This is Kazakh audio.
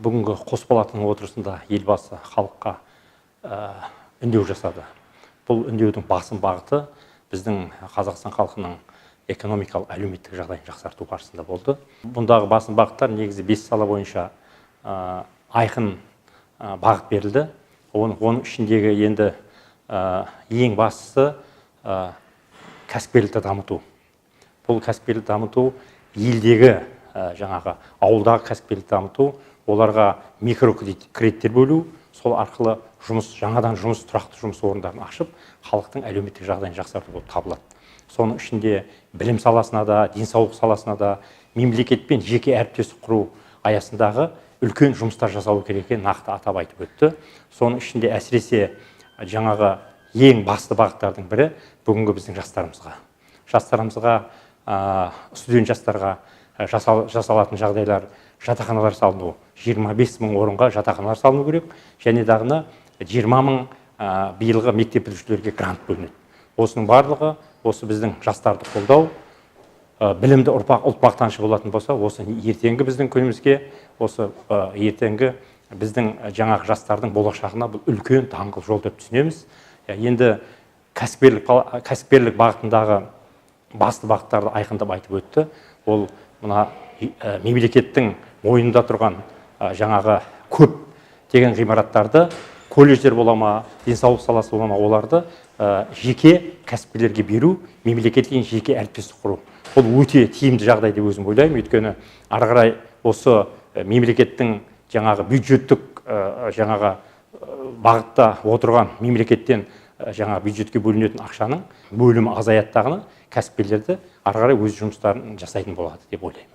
бүгінгі қос палатаның отырысында елбасы халыққа үндеу жасады. Бұл үндеудің басым бағыты біздің Қазақстан халқының экономикалық әлеуметтік жағдайын жақсарту барысында болды. Бұндағы басым бағыттар негізі 5 сала бойынша айқын бағыт берілді. Оның ішіндегі енді ең бастысы кәсіпкерлікті дамыту. Бұл кәсіпкерлікті дамыту елдегі жаңағы ауылдағы кәсіпкерлікті дамыту, оларға микрокредиттер бөлу, сол арқылы жаңадан тұрақты жұмыс орындарын ашып, халықтың әлеуметтік жағдайын жақсарту болып табылады. Соның ішінде білім саласына да, денсаулық саласына да, мемлекетпен жеке әріптестік құру аясындағы үлкен жұмыстар жасалу керек екенін нақты атап айтып өтті. Соның ішінде әсіресе жаңағы ең басты бағыттардың бірі бүгінгі біздің жастарымызға, студент жастарға жасалатын жағдайлар, жатақханалар салыну, 25 мың орынға жатақханалар салыну керек, және дағыны 20 мың биылғы мектеп бітірушілерге грант бөлінеді. Осының барлығы осы біздің жастарды қолдау, білімді ұлт мақтанышы болатын болса, осы ертеңгі біздің күнімізге, осы ертеңгі біздің жаңағы жастардың болашағына бұл үлкен даңғыл жол деп түсінеміз. Енді кәсіпкерлік бағытындағы басты бағыттарды айқындап айтып өтті. Ол мына мемлекеттің мойнында тұрған жаңағы көп деген ғимараттарды, колледждер бола ма, денсаулық саласы бола ма, оларды жеке кәсіпкерлерге беру, мемлекетпен жеке әріптестік құру. Бұл өте тиімді жағдай деп өзім ойлаймын. Өйткені ары қарай осы мемлекеттің жаңағы бюджеттік жаңағы бағытта отырған мемлекеттен жаңа бюджетке бөлінетін ақшаның бөлімі азаяттағыны кәсіпкерлерді ары қарай өз жұмыстарын жасайтын болады деп ойлаймын.